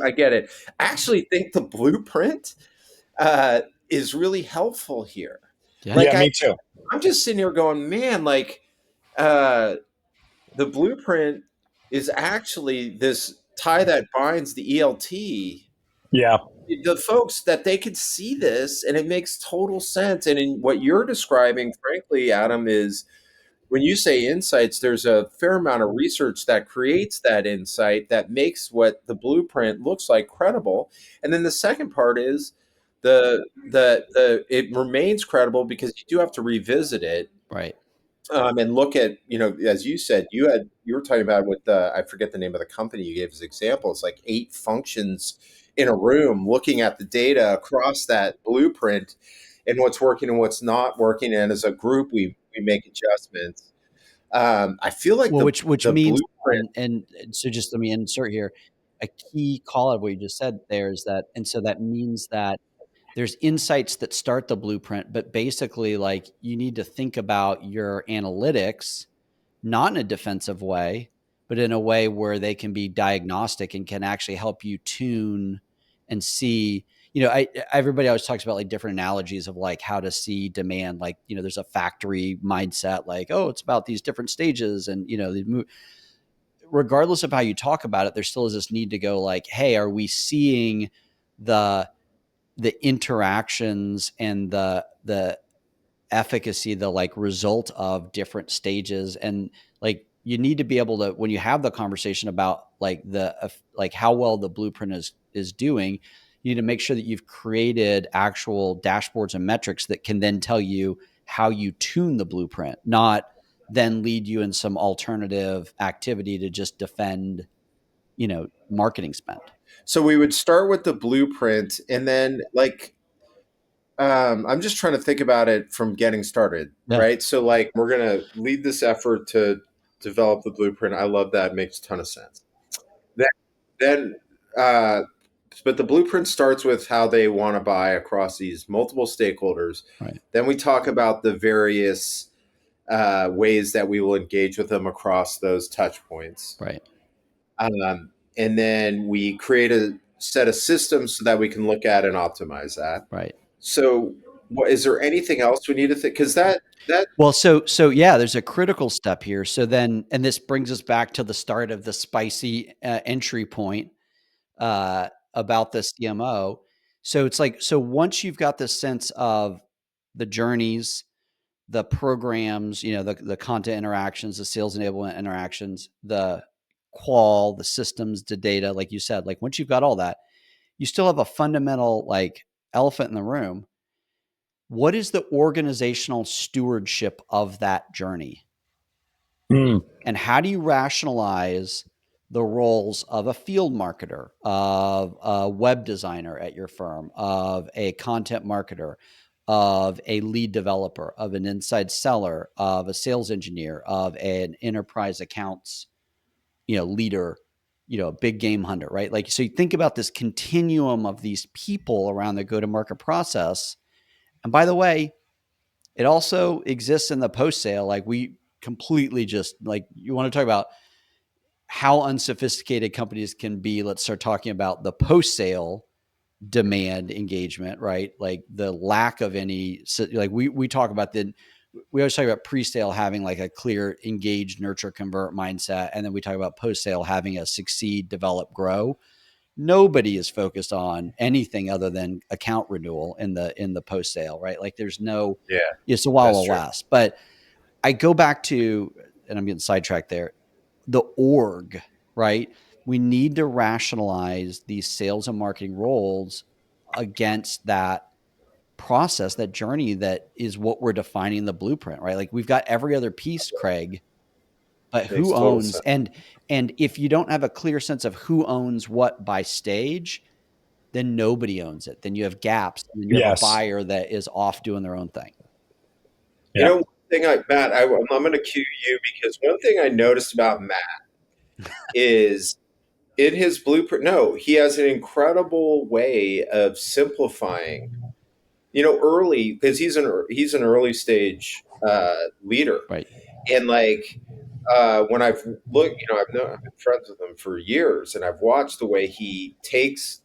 I get it. I actually think the blueprint is really helpful here. Yeah, me too. I'm just sitting here going, man, like the blueprint is actually this tie that binds the ELT. Yeah. The folks that they could see this, and it makes total sense. And in what you're describing, frankly, Adam, is when you say insights, there's a fair amount of research that creates that insight that makes what the blueprint looks like credible. And then the second part is it remains credible because you do have to revisit it. Right. And look at, as you said, you were talking about with I forget the name of the company you gave as examples, like 8 functions in a room looking at the data across that blueprint and what's working and what's not working. And as a group, we make adjustments. I feel like which means, and so just let me insert here, a key call of what you just said there is that, and so that means that there's insights that start the blueprint, but basically like you need to think about your analytics, not in a defensive way, but in a way where they can be diagnostic and can actually help you tune and see, everybody always talks about like different analogies of like how to see demand. Like, there's a factory mindset, like, oh, it's about these different stages. And, regardless of how you talk about it, there still is this need to go like, hey, are we seeing the interactions and the efficacy, the like result of different stages? And like, you need to be able to, when you have the conversation about like like how well the blueprint is doing, you need to make sure that you've created actual dashboards and metrics that can then tell you how you tune the blueprint, not then lead you in some alternative activity to just defend, marketing spend. So we would start with the blueprint, and then like, I'm just trying to think about it from getting started, right? So like, we're going to lead this effort to develop the blueprint. I love that. It makes a ton of sense. then, but the blueprint starts with how they want to buy across these multiple stakeholders. Right. Then we talk about the various ways that we will engage with them across those touch points. Right. And then we create a set of systems so that we can look at and optimize that. Right. So is there anything else we need to think? Because well, so yeah, there's a critical step here. So then, and this brings us back to the start of the spicy entry point about the CMO. So it's like, so once you've got this sense of the journeys, the programs, the content interactions, the sales enablement interactions, the qual, the systems, the data, like you said, like once you've got all that, you still have a fundamental like elephant in the room. What is the organizational stewardship of that journey? And how do you rationalize the roles of a field marketer, of a web designer at your firm, of a content marketer, of a lead developer, of an inside seller, of a sales engineer, of an enterprise accounts, leader, a big game hunter, right? Like, so you think about this continuum of these people around the go-to-market process. And by the way, it also exists in the post-sale. Like we completely just like, you want to talk about how unsophisticated companies can be. Let's start talking about the post-sale demand engagement, right? Like the lack of any, like we talk about we always talk about pre-sale having like a clear engage, nurture, convert mindset. And then we talk about post-sale having a succeed, develop, grow. Nobody is focused on anything other than account renewal in the post-sale, right? Like there's no, it's a Wild West. But I go back to, and I'm getting sidetracked there, the org, right? We need to rationalize these sales and marketing roles against that process, that journey that is what we're defining the blueprint, right? Like we've got every other piece, Craig, but who owns, and if you don't have a clear sense of who owns what by stage, then nobody owns it. Then you have gaps, and you have a buyer that is off doing their own thing. Yeah. One thing, Matt, I'm going to cue you because one thing I noticed about Matt is in his blueprint, he has an incredible way of simplifying, early, because he's an early stage leader. Right. And like, when I've looked, I've been friends with him for years, and I've watched the way he takes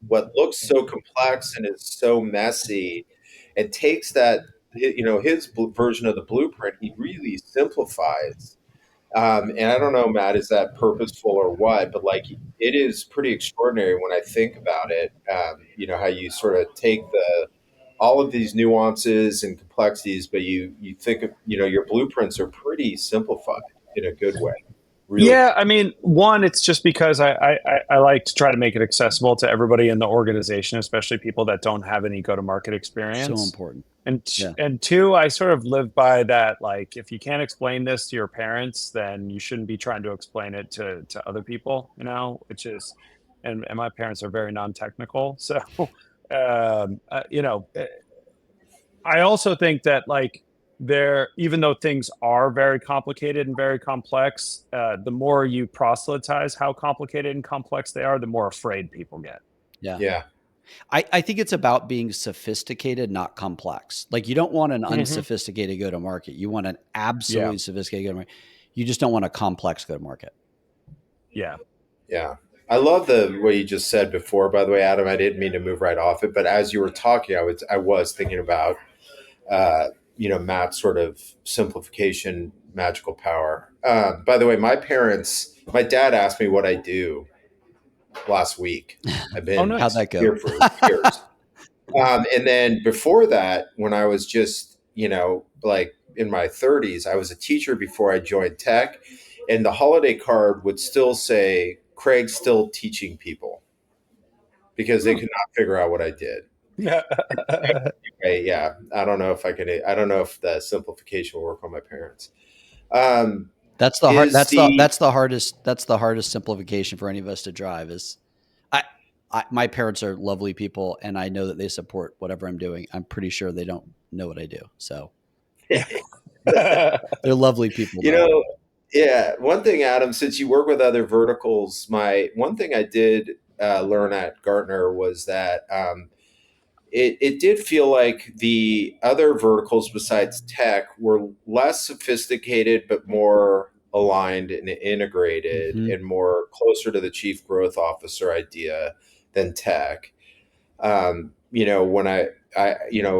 what looks so complex and is so messy, and takes that, his version of the blueprint, he really simplifies. And I don't know, Matt, is that purposeful or what? But like, it is pretty extraordinary when I think about it. How you sort of take all of these nuances and complexities, but you think of, your blueprints are pretty simplified in a good way. Really. Yeah, I mean, one, it's just because I like to try to make it accessible to everybody in the organization, especially people that don't have any go-to-market experience. So important. And two, I sort of live by that, like, if you can't explain this to your parents, then you shouldn't be trying to explain it to other people, which is, and my parents are very non-technical. So, I also think that, like, even though things are very complicated and very complex, the more you proselytize how complicated and complex they are, the more afraid people get. Yeah. I think it's about being sophisticated, not complex. Like you don't want an unsophisticated go-to-market. You want an absolutely sophisticated go-to-market. You just don't want a complex go-to-market. Yeah. Yeah. I love what you just said before, by the way, Adam. I didn't mean to move right off it, but as you were talking, I was thinking about Matt's sort of simplification, magical power. By the way, my dad asked me what I do last week. I've been how'd that go? Here for years. And then before that, when I was just, like in my 30s, I was a teacher before I joined tech. And the holiday card would still say, Craig's still teaching people, because they could not figure out what I did. Yeah. I don't know if the simplification will work on my parents. That's the hardest simplification for any of us to drive is my parents are lovely people, and I know that they support whatever I'm doing. I'm pretty sure they don't know what I do. So they're lovely people. Yeah, one thing, Adam, since you work with other verticals, one thing I did learn at Gartner was that it did feel like the other verticals besides tech were less sophisticated, but more aligned and integrated Mhm. and more closer to the chief growth officer idea than tech. When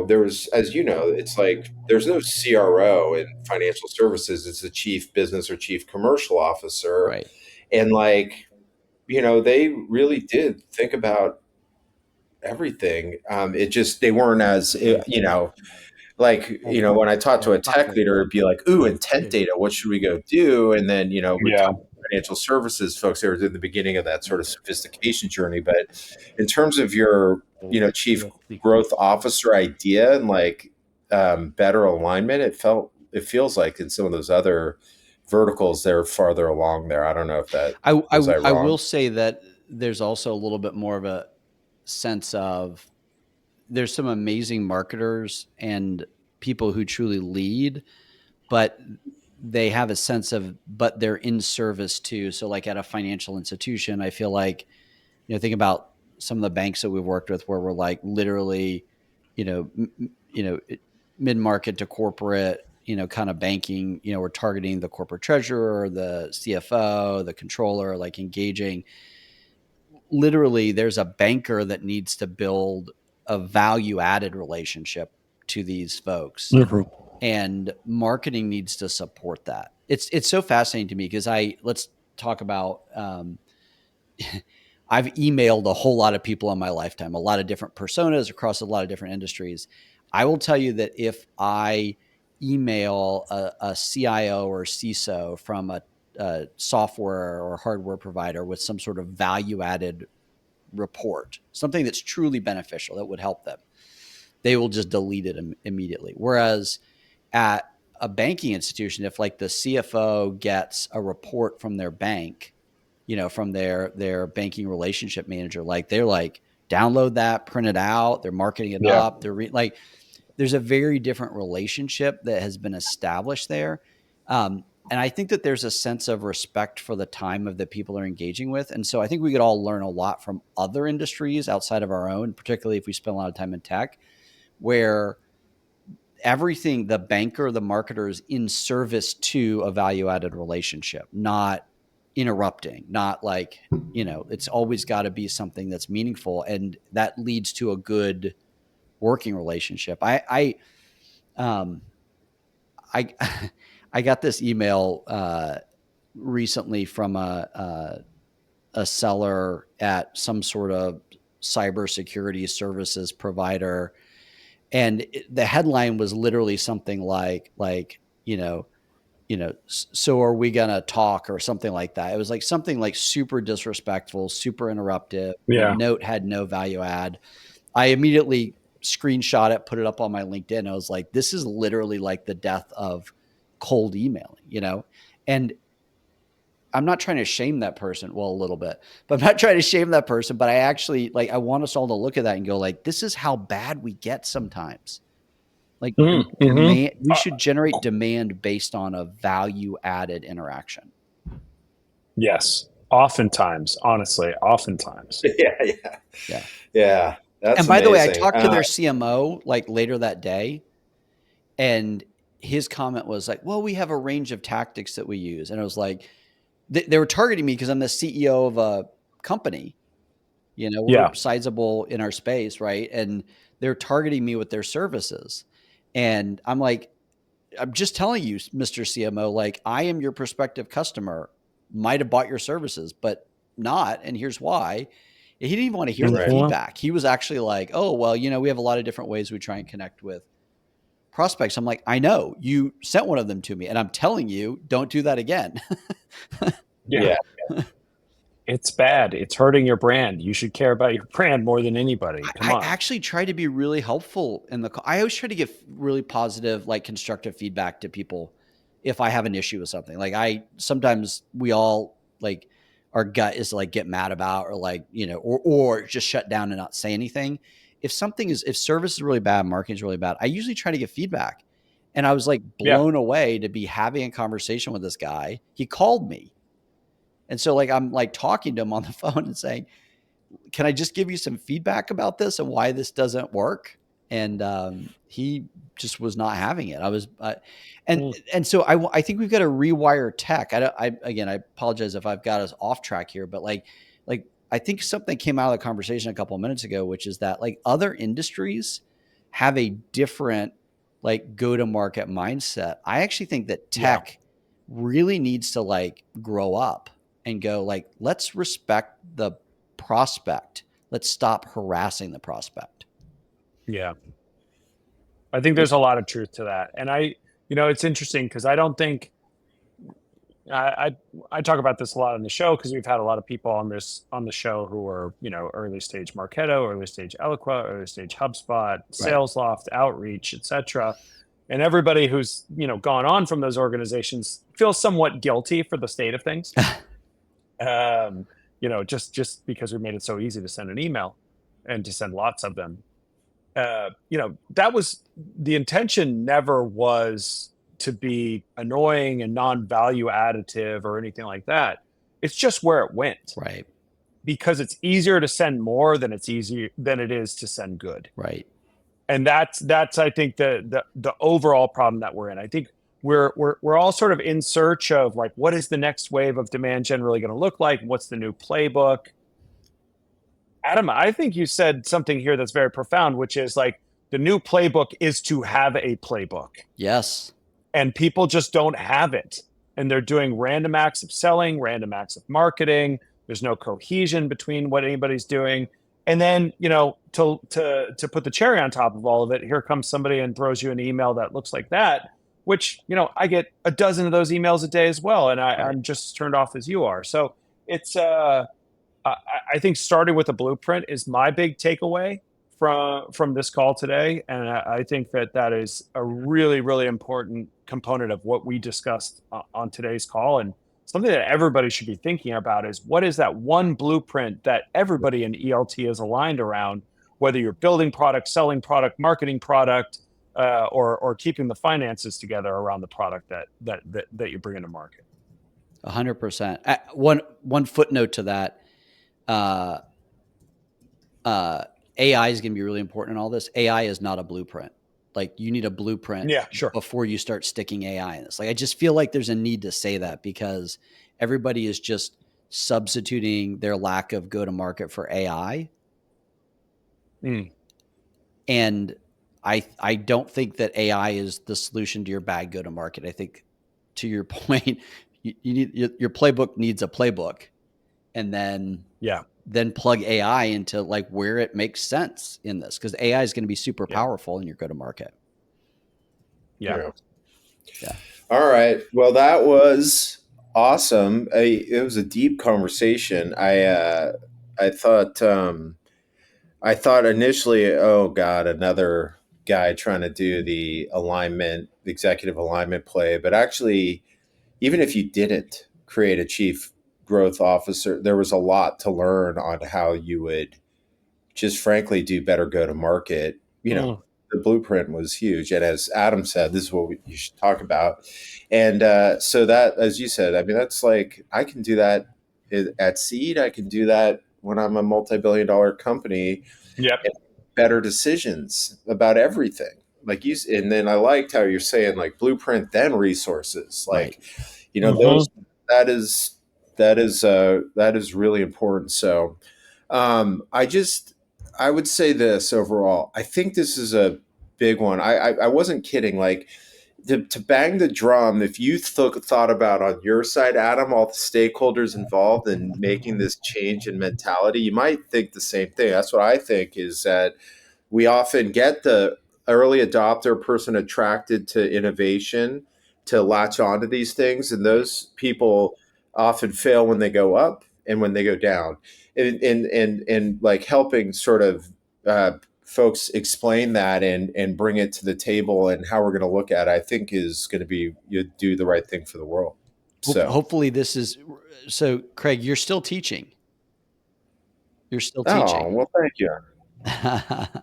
there was, as you know, it's like there's no CRO in financial services. It's the chief business or chief commercial officer. Right. And they really did think about everything. They weren't as, when I talked to a tech leader, it'd be like, ooh, intent data, what should we go do? And then, we Yeah. talk to financial services folks, they were at the beginning of that sort of sophistication journey. But in terms of your, chief growth officer idea and better alignment, it feels like in some of those other verticals, they're farther along there. I don't know if that was I I wrong? will say that there's also a little bit more of a sense of there's some amazing marketers and people who truly lead, but they have a sense of, but they're in service too. So like at a financial institution, I feel like, think about some of the banks that we've worked with where we're like literally, you know, mid-market to corporate, kind of banking, we're targeting the corporate treasurer, the CFO, the controller, like engaging. Literally, there's a banker that needs to build a value-added relationship to these folks, and marketing needs to support that. It's so fascinating to me because let's talk about. I've emailed a whole lot of people in my lifetime, a lot of different personas across a lot of different industries. I will tell you that if I email a CIO or CISO from a software or hardware provider with some sort of value added report, something that's truly beneficial that would help them, they will just delete it immediately. Whereas at a banking institution, if like the CFO gets a report from their bank, from their banking relationship manager, like they're like, download that, print it out, they're marketing it Yeah. up. Like, there's a very different relationship that has been established there. And I think that there's a sense of respect for the time of the people are engaging with. And so I think we could all learn a lot from other industries outside of our own, particularly if we spend a lot of time in tech, where everything, the banker, the marketer is in service to a value added relationship, not interrupting, not like, it's always got to be something that's meaningful. And that leads to a good working relationship. Um, I, I got this email, recently from a seller at some sort of cybersecurity services provider. And the headline was literally something like, so are we going to talk or something like that? It was like something like super disrespectful, super interruptive. The Yeah. note had no value add. I immediately screenshot it, put it up on my LinkedIn. I was like, this is literally like the death of cold emailing, and I'm not trying to shame that person. Well, a little bit, but I'm not trying to shame that person. But I actually I want us all to look at that and go like, this is how bad we get sometimes. Like Mm-hmm. we should generate demand based on a value added interaction. Yes. Oftentimes, honestly, oftentimes. Yeah. That's And by the way, I amazing. talked to their CMO like later that day, and his comment was like, well, we have a range of tactics that we use. And I was like, they were targeting me because I'm the CEO of a company, we're Yeah. sizable in our space. Right. And they're targeting me with their services. And I'm like, I'm just telling you, Mr. CMO, like I am your prospective customer, might have bought your services, but not. And here's why. He didn't even want to hear the Right. feedback. He was actually like, oh, well, we have a lot of different ways we try and connect with prospects. I'm like, I know you sent one of them to me and I'm telling you, don't do that again. Yeah. It's bad. It's hurting your brand. You should care about your brand more than anybody. Come I on. actually try to be really helpful in I always try to give really positive, like constructive feedback to people if I have an issue with something. Like sometimes we all like our gut is to like get mad about or like, or just shut down and not say anything. If service is really bad, marketing is really bad, I usually try to give feedback. And I was like blown away to be having a conversation with this guy. He called me. And so like, I'm like talking to him on the phone and saying, can I just give you some feedback about this and why this doesn't work? And he just was not having it. I was, and so I think we've got to rewire tech. Again, I apologize if I've got us off track here, but like I think something came out of the conversation a couple of minutes ago, which is that like other industries have a different like go-to-market mindset. I actually think that tech really needs to like grow up and go like, let's respect the prospect. Let's stop harassing the prospect. Yeah. I think there's a lot of truth to that. And it's interesting because I don't think I talk about this a lot on the show because we've had a lot of people on the show who are, early stage Marketo, early stage Eloqua, early stage HubSpot, SalesLoft, Outreach, etc. And everybody who's, gone on from those organizations feels somewhat guilty for the state of things. Just because we made it so easy to send an email and to send lots of them. That was the intention, never was to be annoying and non-value additive or anything like that. It's just where it went. Right. Because it's easier to send more than it is to send good. Right. And that's I think the overall problem that we're in. I think we're all sort of in search of like, what is the next wave of demand generally going to look like? What's the new playbook? Adam, I think you said something here that's very profound, which is like the new playbook is to have a playbook. Yes. And people just don't have it. And they're doing random acts of selling, random acts of marketing. There's no cohesion between what anybody's doing. And then, to put the cherry on top of all of it, here comes somebody and throws you an email that looks like that, which, I get a dozen of those emails a day as well. And I'm just as turned off as you are. So it's, I think starting with a blueprint is my big takeaway from this call today. And I think that is a really, really important component of what we discussed on today's call. And something that everybody should be thinking about is what is that one blueprint that everybody in ELT is aligned around, whether you're building product, selling product, marketing product, or keeping the finances together around the product that you bring into market. 100%. One footnote to that. AI is going to be really important in all this. AI is not a blueprint. Like you need a blueprint before you start sticking AI in this. Like I just feel like there's a need to say that because everybody is just substituting their lack of go-to-market for AI. And I don't think that AI is the solution to your bad go-to-market. I think to your point, you need your playbook needs a playbook, and then plug AI into like where it makes sense in this, because AI is going to be super powerful in your go-to-market. Yeah. All right. Well, that was awesome. It was a deep conversation. I thought initially, oh God, another guy trying to do the executive alignment play. But actually, even if you didn't create a chief growth officer, there was a lot to learn on how you would just frankly do better go to market. The blueprint was huge. And as Adam said, this is what you should talk about. And so that, as you said, I mean, that's like, I can do that at seed. I can do that when I'm a multi-billion-dollar company. Better decisions about everything. Like and then I liked how you're saying like blueprint, then resources. Like, those, that is really important. So I would say this overall. I think this is a big one. I wasn't kidding. Like to bang the drum, if you thought about on your side, Adam, all the stakeholders involved in making this change in mentality, you might think the same thing. That's what I think, is that we often get the early adopter person attracted to innovation to latch onto these things. And those people often fail when they go up and when they go down. And like helping sort of folks explain that and bring it to the table and how we're going to look at it, I think is going to be, you do the right thing for the world. So hopefully so Craig, you're still teaching. You're still teaching. Oh, well, thank you.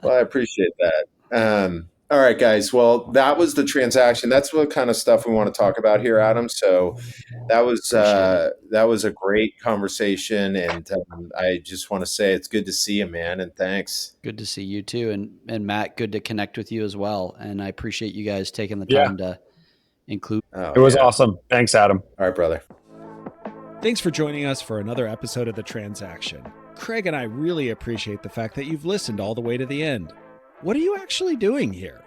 Well, I appreciate that. All right, guys. Well, that was the transaction. That's what kind of stuff we want to talk about here, Adam. So that was a great conversation, and I just want to say it's good to see you, man, and thanks. Good to see you too, and Matt, good to connect with you as well. And I appreciate you guys taking the time to include. It was awesome. Thanks, Adam. All right, brother. Thanks for joining us for another episode of The Transaction. Craig and I really appreciate the fact that you've listened all the way to the end. What are you actually doing here?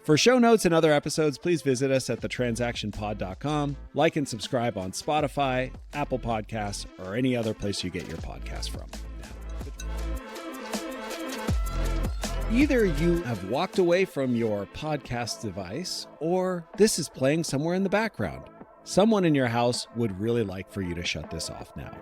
For show notes and other episodes, please visit us at thetransactionpod.com. Like and subscribe on Spotify, Apple Podcasts, or any other place you get your podcast from. Either you have walked away from your podcast device, or this is playing somewhere in the background. Someone in your house would really like for you to shut this off now.